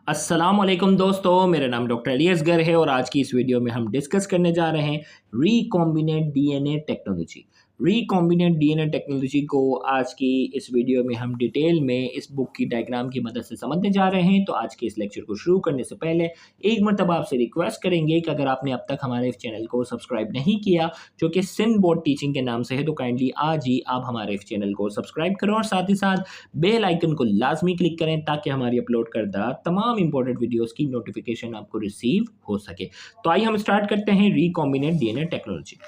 अस्सलामुअलैकुम दोस्तों, मेरा नाम डॉक्टर अली असगर है और आज की इस वीडियो में हम डिस्कस करने जा रहे हैं recombinant DNA technology. Recombinant DNA technology को आज की इस वीडियो में हम डिटेल में इस बुक की डायग्राम की मदद से समझने जा रहे हैं। तो आज के इस लेक्चर को शुरू करने से पहले एक मरतबा आपसे रिक्वेस्ट करेंगे कि अगर आपने अब तक हमारे इस चैनल को सब्सक्राइब नहीं किया, जो कि सिंध बोर्ड टीचिंग के नाम से है, तो काइंडली आज ही आप हमारे इस चैनल को सब्सक्राइब करो और साथ ही साथ बेल आइकन को लाजमी क्लिक करें ताकि हमारी अपलोड करदा तमाम इंपॉर्टेंट वीडियोस की नोटिफिकेशन आपको रिसीव हो सके। तो आइए हम स्टार्ट करते हैं रिकॉम्बिनेंट डीएनए टेक्नोलॉजी।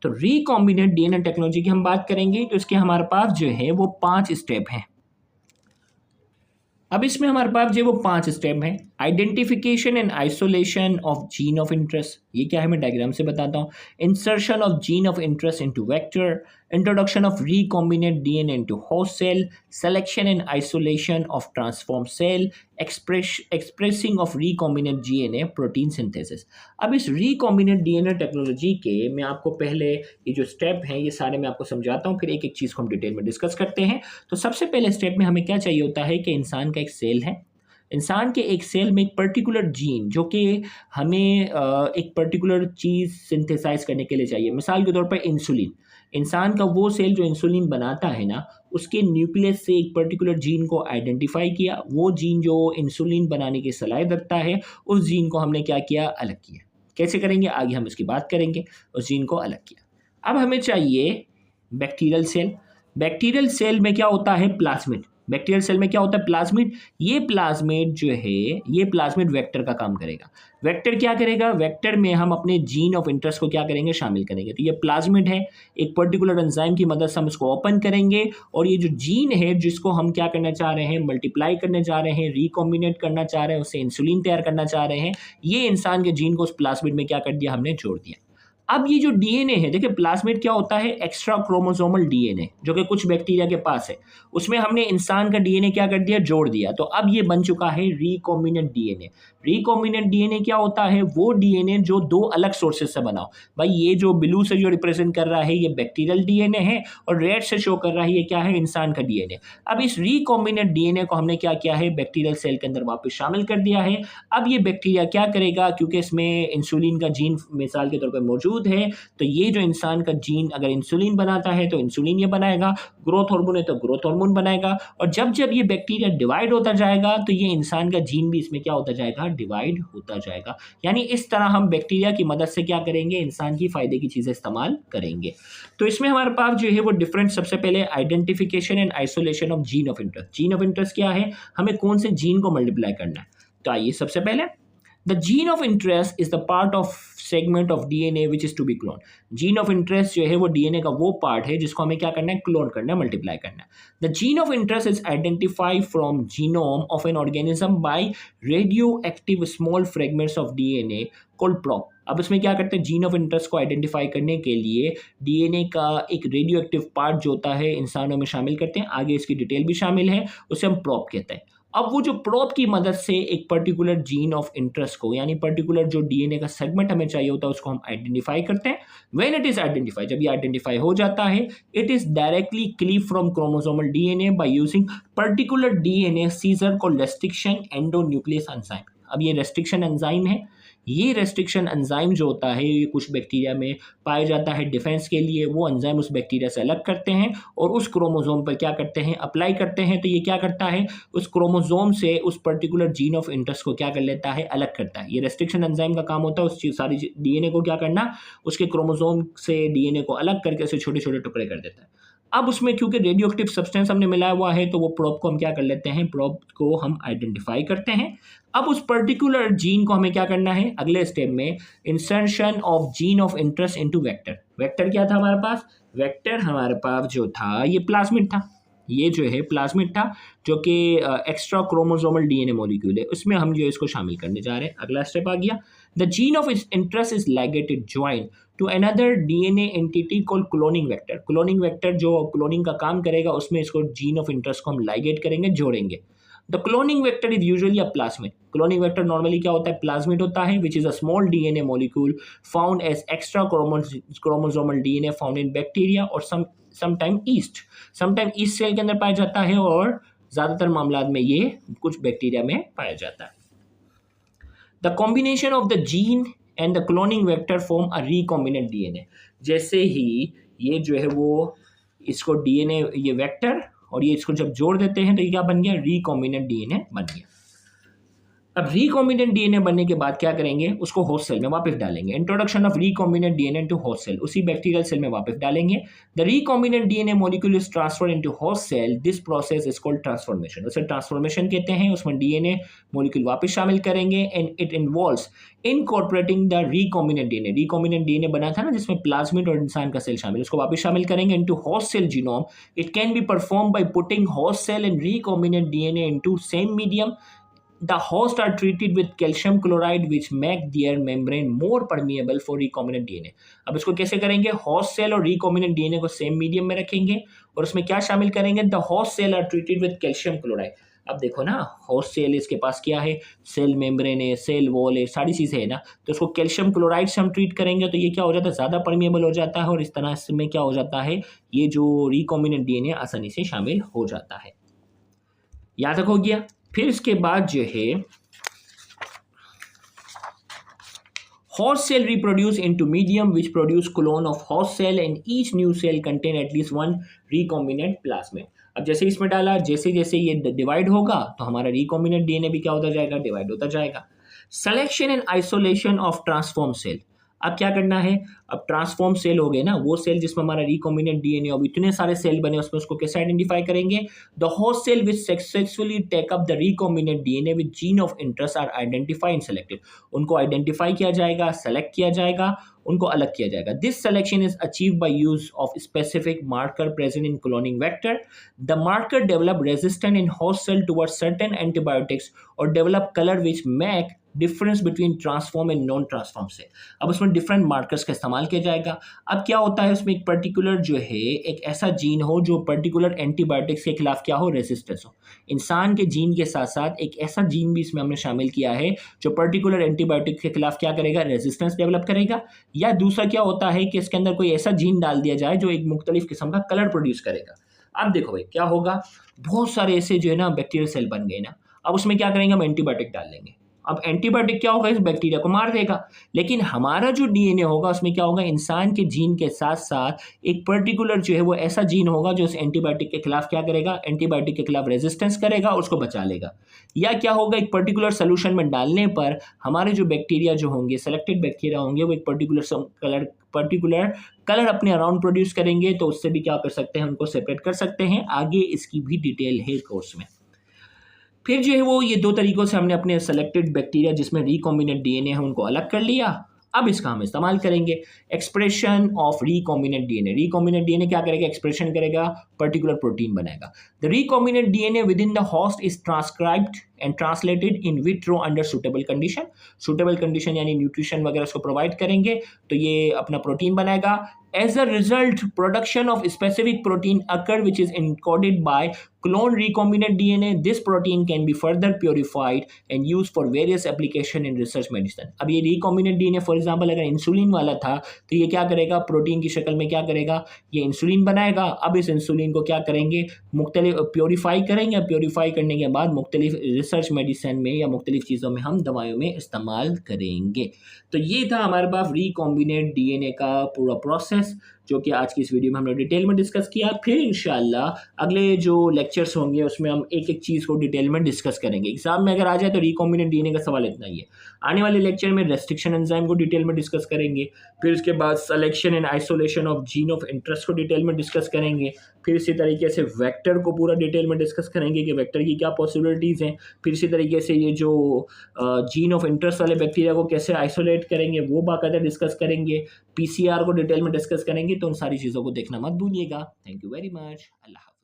तो रिकॉम्बिनेंट डीएनए टेक्नोलॉजी की हम बात करेंगे तो इसके हमारे पास जो है वो 5 स्टेप हैं। अब इसमें हमारे पास जो वो 5 स्टेप हैं। Identification and isolation of gene of interest, ये क्या है मैं डायग्राम से बताता हूँ। Insertion of gene of interest into vector, introduction of recombinant DNA into host cell, selection and isolation of transform cell, expressing of recombinant DNA, protein synthesis. अब इस recombinant DNA technology के मैं आपको पहले ये जो स्टेप हैं ये सारे मैं आपको समझाता हूँ, फिर एक एक चीज़ को हम डिटेल में डिस्कस करते हैं। तो सबसे पहले स्टेप में हमें क्या चाहिए होता है कि इंसान का एक सेल है। इंसान के एक सेल में एक पर्टिकुलर जीन जो कि हमें एक पर्टिकुलर चीज़ सिंथेसाइज करने के लिए चाहिए। मिसाल के तौर पर इंसुलिन, इंसान का वो सेल जो इंसुलिन बनाता है ना, उसके न्यूक्लियस से एक पर्टिकुलर जीन को आइडेंटिफाई किया। वो जीन जो इंसुलिन बनाने की सलाहियत रखता है, उस जीन को हमने क्या किया, अलग किया। कैसे करेंगे आगे हम इसकी बात करेंगे। उस जीन को अलग किया। अब हमें चाहिए बैक्टीरियल सेल। बैक्टीरियल सेल में क्या होता है, प्लाज्मिड। बैक्टीरियल सेल में क्या होता है, प्लाज्मिड। ये प्लाज्मिड जो है, ये प्लाज्मिड वेक्टर का काम करेगा। वेक्टर क्या करेगा, वेक्टर में हम अपने जीन ऑफ इंटरेस्ट को क्या करेंगे, शामिल करेंगे। तो ये प्लाज्मिड है, एक पर्टिकुलर एंजाइम की मदद से हम इसको ओपन करेंगे और ये जो जीन है जिसको हम क्या करना चाह रहे हैं, मल्टीप्लाई करने जा रहे हैं, रिकॉम्बिनेट करना चाह रहे हैं, उससे इंसुलिन तैयार करना चाह रहे हैं, ये इंसान के जीन को उस प्लाज्मिड में क्या कर दिया, हमने जोड़ दिया। अब ये जो डीएनए है, देखिए प्लाज्मिड क्या होता है, एक्स्ट्रा क्रोमोसोमल डीएनए जो कि कुछ बैक्टीरिया के पास है, उसमें हमने इंसान का डीएनए क्या कर दिया, जोड़ दिया। तो अब ये बन चुका है रिकॉम्बिनेंट डीएनए। रिकॉम्बिनेंट डीएनए क्या होता है, वो डीएनए जो दो अलग सोर्सेज से बना हो। भाई ये जो ब्लू से जो रिप्रेजेंट कर रहा है ये बैक्टीरियल डीएनए है और रेड से शो कर रहा है ये क्या है, इंसान का डीएनए। अब इस रिकॉम्बिनेंट डीएनए को हमने क्या किया है, बैक्टीरियल सेल के अंदर वापस शामिल कर दिया है। अब ये बैक्टीरिया क्या करेगा, क्योंकि इसमें इंसुलिन का जीन मिसाल के तौर पर मौजूद है, तो ये जो इंसान का जीन अगर इंसुलिन बनाता है तो इंसुलिन ये बनाएगा, ग्रोथ हार्मोन है तो ग्रोथ हार्मोन बनाएगा। और जब जब ये बैक्टीरिया डिवाइड होता जाएगा तो ये इंसान का जीन भी इसमें क्या होता जाएगा, डिवाइड होता जाएगा। यानी इस तरह हम बैक्टीरिया की मदद से क्या करेंगे, इंसान की फायदे की चीजें इस्तेमाल करेंगे। तो इसमें हमारे पास जो है वो डिफरेंट, सबसे पहले identification and isolation of gene of interest. Gene of interest क्या है, हमें कौन से जीन को मल्टीप्लाई करना है। तो आइए सबसे पहले, The gene of interest is the part of segment of DNA which is to be cloned. Gene of interest जो है वो DNA का वो पार्ट है जिसको हमें क्या करना है, क्लोन करना है, मल्टीप्लाई करना है। The gene of interest is identified from genome of an organism by radioactive small fragments of DNA called prop. अब इसमें क्या करते हैं, जीन ऑफ इंटरेस्ट को आइडेंटिफाई करने के लिए डीएनए का एक रेडियो एक्टिव पार्ट जो होता है इंसानों में शामिल करते हैं। आगे इसकी डिटेल भी शामिल है, उसे हम प्रॉप कहते हैं। अब वो जो प्रोब की मदद से एक पर्टिकुलर जीन ऑफ इंटरेस्ट को, यानी पर्टिकुलर जो डीएनए का सेगमेंट हमें चाहिए होता है उसको हम आइडेंटिफाई करते हैं। व्हेन इट इज आइडेंटिफाई, जब ये आइडेंटिफाई हो जाता है, it is directly cleave from chromosomal DNA by using particular DNA scissor called restriction endonuclease enzyme. अब ये रेस्ट्रिक्शन एंजाइम है। ये रेस्ट्रिक्शन एंजाइम जो होता है ये कुछ बैक्टीरिया में पाया जाता है डिफेंस के लिए। वो एंजाइम उस बैक्टीरिया से अलग करते हैं और उस क्रोमोसोम पर क्या करते हैं, अप्लाई करते हैं। तो ये क्या करता है, उस क्रोमोसोम से उस पर्टिकुलर जीन ऑफ इंटरेस्ट को क्या कर लेता है, अलग करता है। ये रेस्ट्रिक्शन एंजाइम का काम होता है उस सारी डीएनए को क्या करना, उसके क्रोमोसोम से डीएनए को अलग करके उसे छोटे छोटे टुकड़े कर देता है। अब उसमें क्योंकि रेडियो एक्टिव सब्सटेंस हमने मिलाया हुआ है तो वो प्रोब को हम क्या कर लेते हैं, प्रोब को हम आइडेंटिफाई करते हैं। अब उस पर्टिकुलर जीन को हमें क्या करना है, अगले स्टेप में insertion of gene of interest into vector. Vector क्या था हमारे पास, वेक्टर हमारे पास जो था ये प्लाज्मिड था। ये जो है प्लाज्मिड था जो कि एक्स्ट्रा क्रोमोसोमल डीएनए मॉलिक्यूल है, उसमें हम जो इसको शामिल करने जा रहे हैं। अगला स्टेप आ गया, the gene of interest is ligated join to another DNA entity called cloning vector. Cloning vector जो क्लोनिंग का काम करेगा उसमें इसको जीन ऑफ इंटरेस्ट को हम लाइगेट करेंगे, जोड़ेंगे। The cloning vector is usually a plasmid. Cloning vector normally क्या होता है, प्लाज्मिड होता है, which is a small DNA molecule found as extra chromosomal DNA found in bacteria और sometime yeast. Sometime yeast cell के अंदर पाया जाता है और ज़्यादातर मामलात में ये कुछ बैक्टीरिया में पाया जाता है। The combination of the gene and the cloning vector form a recombinant DNA. जैसे ही ये जो है वो इसको डीएनए ये वेक्टर और ये इसको जब जोड़ देते हैं तो ये क्या बन गया, रिकॉम्बिनेंट डीएनए बन गया। अब रिकॉम्बिनेंट डीएनए बनने के बाद क्या करेंगे, उसको होस्ट सेल में वापस डालेंगे। Introduction of recombinant DNA into host cell, उसी बैक्टीरियल सेल में वापस डालेंगे। The recombinant DNA molecule is transferred into host cell, this process is called transformation. उसे ट्रांसफॉर्मेशन कहते हैं। उसमें डीएनए मॉलिक्यूल वापस शामिल करेंगे and it involves incorporating the recombinant DNA. Recombinant DNA बना था ना जिसमें प्लाज्मिड और इंसान का सेल शामिल, उसको वापस शामिल करेंगे into host cell genome. It can be perform by putting host cell and recombinant DNA into same medium. The hosts are treated with calcium chloride which make their membrane more permeable for recombinant DNA. अब इसको कैसे करेंगे, host cell और recombinant DNA को same medium में रखेंगे और उसमें क्या शामिल करेंगे, the host cell are treated with calcium chloride. अब देखो ना, होस्ट सेल इसके पास क्या है, सेल मेम्ब्रेन है, सेल वॉल है, सारी चीज़ें है ना, तो उसको कैल्शियम क्लोराइड से हम ट्रीट करेंगे तो ये क्या हो जाता है, ज़्यादा परमिएबल हो जाता है और इस तरह से क्या हो जाता है, ये जो रिकॉम्बिनेंट डीएनए आसानी से शामिल हो जाता है। याद तक हो गया। फिर इसके बाद जो है host cell reproduce into medium which produce clone of host cell and each new cell contain at least one recombinant plasmid. अब जैसे इसमें डाला, जैसे जैसे ये डिवाइड होगा तो हमारा रिकॉम्बिनेंट डीएनए भी क्या होता जाएगा, डिवाइड होता जाएगा। Selection and isolation of transform cell. अब क्या करना है, अब ट्रांसफॉर्म सेल हो गए ना, वो सेल जिसमें हमारा रिकॉम्बिनेंट डीएनए, अब इतने सारे सेल बने उसमें उसको कैसे आइडेंटिफाई करेंगे, the host cell which successfully take up the recombinant DNA with gene of interest are identify and selected. उनको आइडेंटिफाई किया जाएगा, सेलेक्ट किया जाएगा, उनको अलग किया जाएगा। This selection is achieve by use of specific marker present in cloning vector. The marker develop resistant in host cell towards certain antibiotics और develop colour which make difference between transform and non transform cell. अब उसमें different markers का इस्तेमाल किया जाएगा। अब क्या होता है, उसमें एक पर्टिकुलर जो है एक ऐसा जीन हो जो पर्टिकुलर एंटीबायोटिक्स के खिलाफ क्या हो, रेजिस्टेंस हो। इंसान के जीन के साथ साथ एक ऐसा जीन भी इसमें हमने शामिल किया है जो पर्टिकुलर एंटीबायोटिक्स के खिलाफ क्या करेगा, रेजिस्टेंस डेवलप करेगा। या दूसरा क्या होता है कि इसके अंदर कोई ऐसा जीन डाल दिया जाए जो एक मुख्तलिफ किस्म का कलर प्रोड्यूस करेगा। अब देखो भाई क्या होगा, बहुत सारे ऐसे जो है ना बैक्टीरियल सेल बन गए ना, अब उसमें क्या करेंगे, हम एंटीबायोटिक डाल लेंगे। अब एंटीबायोटिक क्या होगा, इस बैक्टीरिया को मार देगा, लेकिन हमारा जो डीएनए होगा उसमें क्या होगा, इंसान के जीन के साथ साथ एक पर्टिकुलर जो है वो ऐसा जीन होगा जो उस एंटीबायोटिक के खिलाफ क्या करेगा, एंटीबायोटिक के खिलाफ रेजिस्टेंस करेगा, उसको बचा लेगा। या क्या होगा, एक पर्टिकुलर सोल्यूशन में डालने पर हमारे जो बैक्टीरिया जो होंगे, सेलेक्टेड बैक्टीरिया होंगे, वो एक पर्टिकुलर कलर अपने अराउंड प्रोड्यूस करेंगे, तो उससे भी क्या कर सकते हैं, उनको सेपरेट कर सकते हैं। आगे इसकी भी डिटेल है कोर्स में। फिर जो है वो ये दो तरीकों से हमने अपने सेलेक्टेड बैक्टीरिया जिसमें रिकॉम्बिनेंट डीएनए है उनको अलग कर लिया। अब इसका हम इस्तेमाल करेंगे expression of recombinant DNA. Recombinant DNA क्या करेगा, एक्सप्रेशन करेगा, पर्टिकुलर प्रोटीन बनाएगा। The recombinant DNA with in the host is transcribed and translated in vitro under suitable condition. Suitable condition यानी न्यूट्रिशन वगैरह उसको प्रोवाइड करेंगे तो ये अपना प्रोटीन बनाएगा। As a result, production of specific protein occur which is encoded by clone recombinant DNA. This protein can be further purified and used for various application in research medicine. अब ये recombinant DNA for example अगर insulin वाला था तो ये क्या करेगा, protein की शक्ल में क्या करेगा, ये इंसुलिन बनाएगा। अब इस इंसुलिन को क्या करेंगे, मुख्तलिफ प्योरीफाई करेंगे। प्योरीफाई करने के बाद मुख्तलिफ रिसर्च मेडिसिन में या मुख्तलिफ चीज़ों में हम दवाइयों में इस्तेमाल करेंगे। तो ये था हमारे पास रिकॉम्बिनेंट डीएनए का पूरा प्रोसेस जो कि आज की इस वीडियो में हमने डिटेल में डिस्कस किया। फिर इंशाल्लाह अगले जो लेक्चर्स होंगे उसमें हम एक एक चीज़ को डिटेल में डिस्कस करेंगे। एग्जाम में अगर आ जाए तो रिकॉम्बिनेंट डीएनए का सवाल इतना ही है। आने वाले लेक्चर में रेस्ट्रिक्शन एंजाइम को डिटेल में डिस्कस करेंगे। फिर उसके बाद selection and isolation of gene of interest को डिटेल में डिस्कस करेंगे। फिर इसी तरीके से वेक्टर को पूरा डिटेल में डिस्कस करेंगे कि वेक्टर की क्या पॉसिबिलिटीज़ हैं। फिर इसी तरीके से ये जो जीन ऑफ इंटरेस्ट वाले बैक्टीरिया को कैसे आइसोलेट करेंगे वो बाकायदा डिस्कस करेंगे। पीसीआर को डिटेल में डिस्कस करेंगे। तो उन सारी चीज़ों को देखना मत भूलिएगा। Thank you very much. Allah.